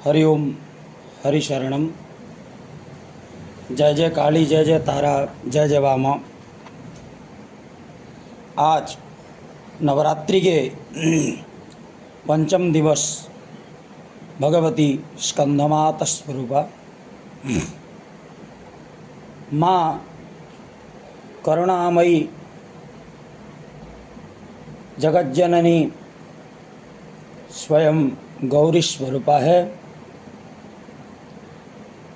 हरिओम हरिशरणम। जय जय काली, जय जय तारा, जय जय वामा। आज नवरात्रि के पंचम दिवस भगवती स्कंदमाता स्वरूपा माँ करुणामयी जगज्जननी स्वयं गौरी स्वरूपा है।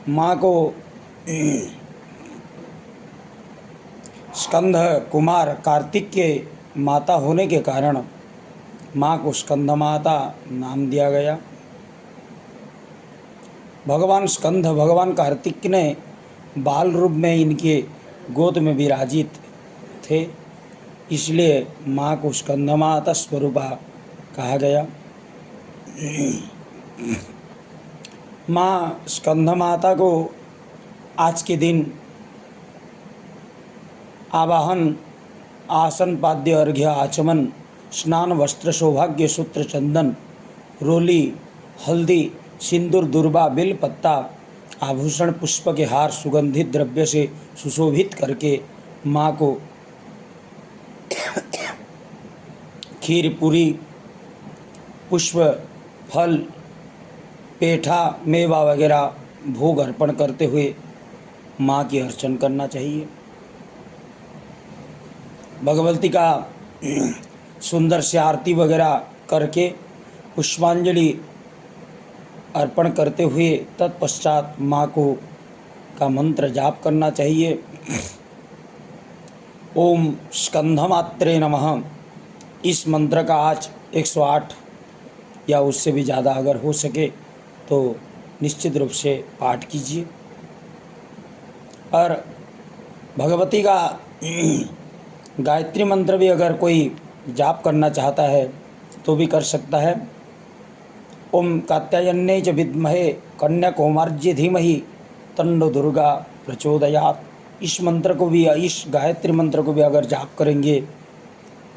माँ को स्कंद कुमार कार्तिक के माता होने के कारण माँ को स्कंद माता नाम दिया गया। भगवान स्कंद भगवान कार्तिक ने बाल रूप में इनके गोद में विराजित थे, इसलिए माँ को स्कंद माता स्वरूपा कहा गया। माँ स्कंद माता को आज के दिन आवाहन, आसन, पाद्य, अर्घ्य, आचमन, स्नान, वस्त्र, सौभाग्य, सूत्र, चंदन, रोली, हल्दी, सिंदूर, दुर्बा, बिल पत्ता, आभूषण, पुष्प के हार, सुगंधित द्रव्य से सुशोभित करके माँ को खीर, पूरी, पुष्प, फल, पेठा, मेवा वगैरह भोग अर्पण करते हुए माँ की अर्चन करना चाहिए। भगवती का सुंदर से आरती वगैरह करके पुष्पांजलि अर्पण करते हुए तत्पश्चात माँ को का मंत्र जाप करना चाहिए। ओम स्कंधमात्रे नमः। इस मंत्र का आज 108 या उससे भी ज़्यादा अगर हो सके तो निश्चित रूप से पाठ कीजिए। और भगवती का गायत्री मंत्र भी अगर कोई जाप करना चाहता है तो भी कर सकता है। ओम कात्यायन्यै च विद्महे कन्याकुमार्यै धीमहि तन्नो दुर्गा प्रचोदयात्। इस मंत्र को भी, इस गायत्री मंत्र को भी अगर जाप करेंगे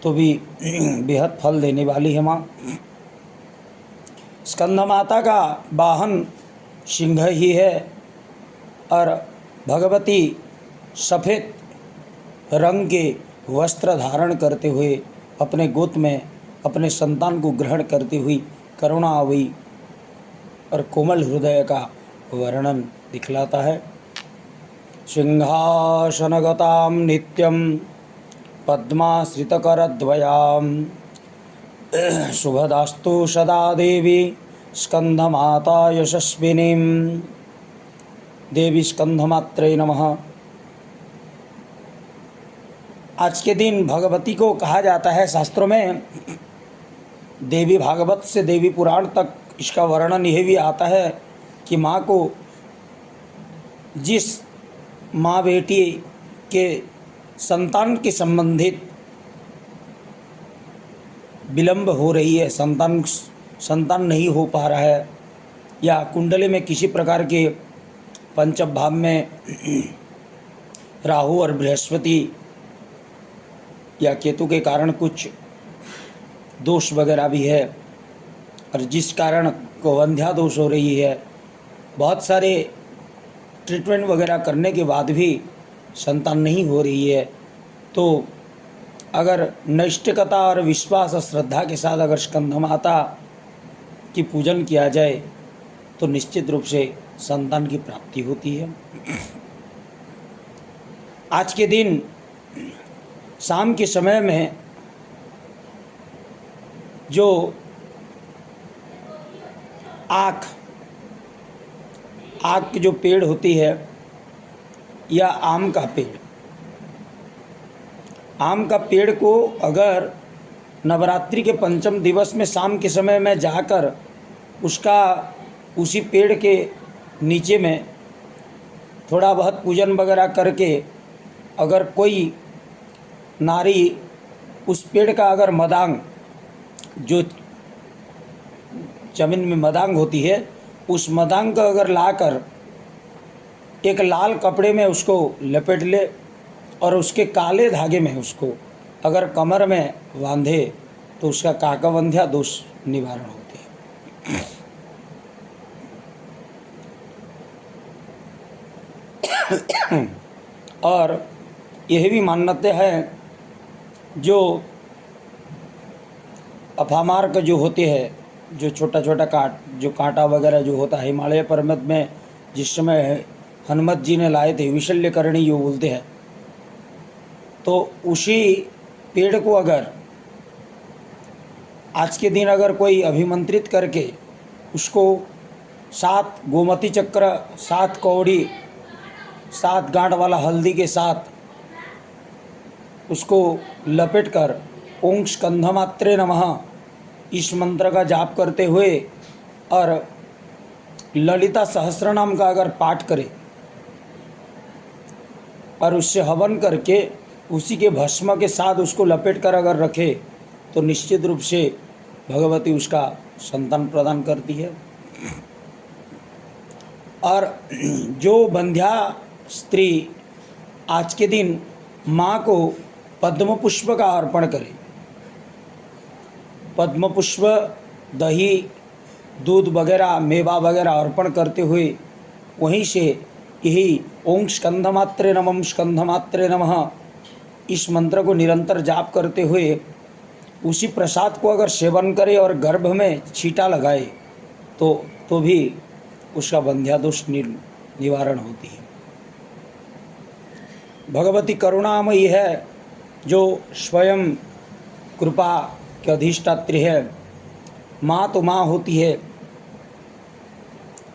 तो भी बेहद फल देने वाली है माँ। स्कंद माता का वाहन सिंह ही है और भगवती सफ़ेद रंग के वस्त्र धारण करते हुए अपने गोद में अपने संतान को ग्रहण करती हुई करुणामयी और कोमल हृदय का वर्णन दिखलाता है। सिंहासनगतां नित्यं पद्माश्रितकरद्वयां शुभदास्तु सदा देवी स्कंधमाता यशस्विनीं। देवी स्कंधमात्रे नमः। आज के दिन भगवती को कहा जाता है शास्त्रों में, देवी भागवत से देवी पुराण तक इसका वर्णन यह भी आता है कि माँ को जिस माँ बेटी के संतान के संबंधित विलंब हो रही है, संतान नहीं हो पा रहा है, या कुंडली में किसी प्रकार के पंचम भाव में राहु और बृहस्पति या केतु के कारण कुछ दोष वगैरह भी है, और जिस कारण को वंध्या दोष हो रही है, बहुत सारे ट्रीटमेंट वगैरह करने के बाद भी संतान नहीं हो रही है, तो अगर नैष्टिकता और विश्वास और श्रद्धा के साथ अगर स्कंद माता की पूजन किया जाए तो निश्चित रूप से संतान की प्राप्ति होती है। आज के दिन शाम के समय में जो आक की जो पेड़ होती है या आम का पेड़ को अगर नवरात्रि के पंचम दिवस में शाम के समय में जाकर उसी पेड़ के नीचे में थोड़ा बहुत पूजन वगैरह करके अगर कोई नारी उस पेड़ का अगर मदांग, जो जमीन में मदांग होती है, उस मदांग को अगर लाकर एक लाल कपड़े में उसको लपेट ले और उसके काले धागे में उसको अगर कमर में बांधे तो उसका काकवंध्या दोष निवारण होते हैं। और यह भी मान्यता है जो अफामार्क जो होते हैं, जो छोटा छोटा जो कांटा वगैरह जो होता है हिमालय पर्वत में, जिस समय हनुमत जी ने लाए थे विशल्यकरणी जो बोलते हैं, तो उसी पेड़ को अगर आज के दिन अगर कोई अभिमंत्रित करके उसको 7 गोमती चक्र, 7 कौड़ी, 7 गांठ वाला हल्दी के साथ उसको लपेट कर ओम स्कंधमात्रे नमः इस मंत्र का जाप करते हुए और ललिता सहस्रनाम का अगर पाठ करे और उससे हवन करके उसी के भस्म के साथ उसको लपेट कर अगर रखे तो निश्चित रूप से भगवती उसका संतान प्रदान करती है। और जो बंध्या स्त्री आज के दिन माँ को पद्म पुष्प का अर्पण करे, पद्म पुष्प, दही, दूध वगैरह, मेवा वगैरह अर्पण करते हुए वहीं से यही ओम स्कंधमात्रे नमः स्कंधमात्रे नमः इस मंत्र को निरंतर जाप करते हुए उसी प्रसाद को अगर सेवन करे और गर्भ में छींटा लगाए तो भी उसका बंध्या दोष निवारण होती है। भगवती करुणामयी है, जो स्वयं कृपा के अधिष्ठात्री है। माँ तो माँ होती है।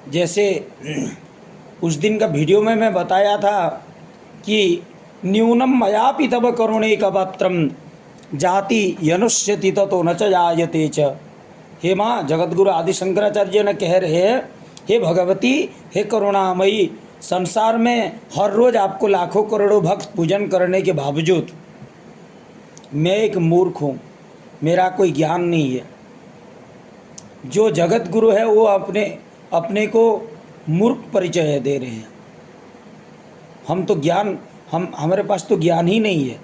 जैसे उस दिन का वीडियो में मैं बताया था कि न्यूनम मयापि तब करुणैकपात्रम जाति यनुष्यति ततो न च जायते च। हे माँ, जगतगुरु आदि शंकराचार्य ने कह रहे हैं, हे भगवती, हे करुणामयी, संसार में हर रोज़ आपको लाखों करोड़ों भक्त पूजन करने के बावजूद मैं एक मूर्ख हूँ, मेरा कोई ज्ञान नहीं है। जो जगत गुरु है वो अपने को मूर्ख परिचय दे रहे हैं। हम तो ज्ञान हमारे पास तो ज्ञान ही नहीं है।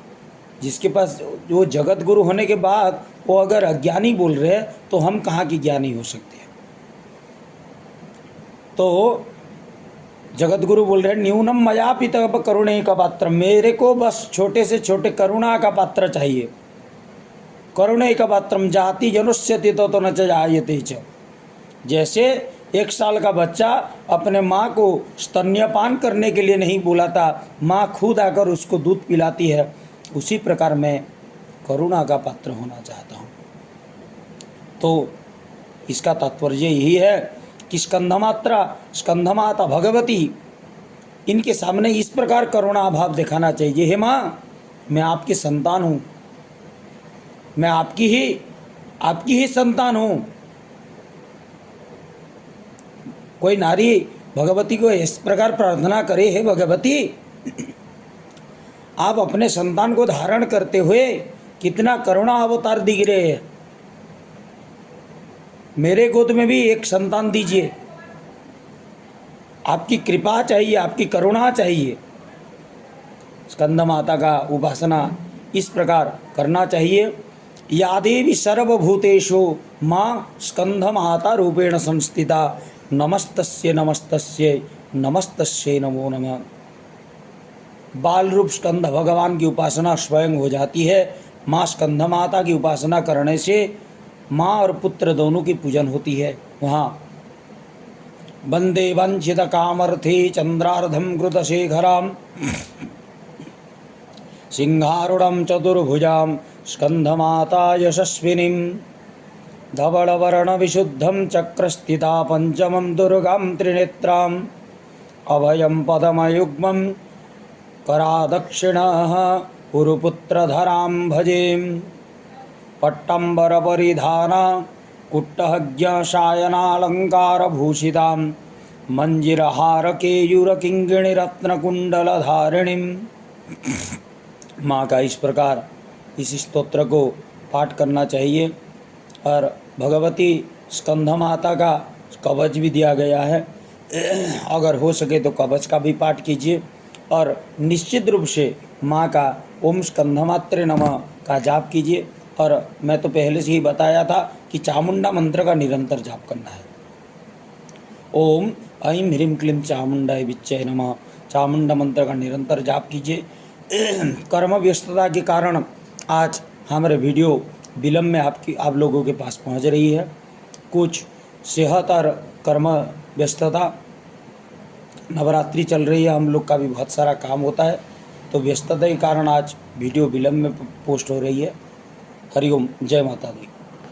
जिसके पास जो जगत गुरु होने के बाद वो अगर अज्ञानी बोल रहे हैं तो हम कहाँ की ज्ञानी हो सकते हैं। तो जगत गुरु बोल रहे हैं, न्यूनम मयापि तब करुणैक पात्र, मेरे को बस छोटे से छोटे करुणा का पात्र चाहिए। करुणैक पात्रम जाति जनुष्यति तो न च जायते च। जैसे 1 साल का बच्चा अपने माँ को स्तन्यपान करने के लिए नहीं बुलाता, माँ खुद आकर उसको दूध पिलाती है, उसी प्रकार मैं करुणा का पात्र होना चाहता हूँ। तो इसका तात्पर्य यही है कि स्कंधमाता भगवती, इनके सामने इस प्रकार करुणा भाव दिखाना चाहिए। हे माँ, मैं आपकी संतान हूँ, मैं आपकी ही संतान हूँ। कोई नारी भगवती को इस प्रकार प्रार्थना करे, हे भगवती, आप अपने संतान को धारण करते हुए कितना करुणा अवतार दिख रहे हैं, मेरे गोद में भी एक संतान दीजिए। आपकी कृपा चाहिए, आपकी करुणा चाहिए। स्कंद माता का उपासना इस प्रकार करना चाहिए। या देवी सर्वभूतेषु माँ स्कंध माता रूपेण संस्थिता, नमस्तस्ये नमस्तस्ये नमस्तस्ये नमो नमः। बाल रूप स्कंद भगवान की उपासना स्वयं हो जाती है। माँ स्कंद माता की उपासना करने से माँ और पुत्र दोनों की पूजन होती है। वहाँ वंदे वंचित कामर्थे चंद्रार्धम कृतशेखराम सिंहारूढ़ चतुर्भुजां स्कंधमाता यशस्विनीं धवलवर्ण विशुद्धं चक्रस्थिता पंचमं दुर्गां त्रिनेत्रां अभयं पदमयुग्मं करादक्षिणः पुरुपुत्रधरां भजेम। पट्टम्बरपरिधाना कुट्टहज्ञशायनालङ्कारभूषितां मञ्जिरहारकेयूरकिङ्गिणीरत्नकुण्डलधारिणीं। माँ का इस प्रकार इस स्तोत्र को पाठ करना चाहिए। और भगवती स्कंध माता का कवच भी दिया गया है, अगर हो सके तो कवच का भी पाठ कीजिए। और निश्चित रूप से माँ का ओम स्कंधमात्रे नमः का जाप कीजिए। और मैं तो पहले से ही बताया था कि चामुंडा मंत्र का निरंतर जाप करना है। ओम ऐं ह्रीं क्लीं चामुंडाय विच्चय नमः, चामुंडा मंत्र का निरंतर जाप कीजिए। कर्म व्यस्तता के कारण आज हमारे वीडियो विलम्ब में आप लोगों के पास पहुंच रही है। कुछ सेहत और कर्म व्यस्तता, नवरात्रि चल रही है, हम लोग का भी बहुत सारा काम होता है, तो व्यस्तता के कारण आज वीडियो विलम्ब में पोस्ट हो रही है। हरिओम, जय माता दी।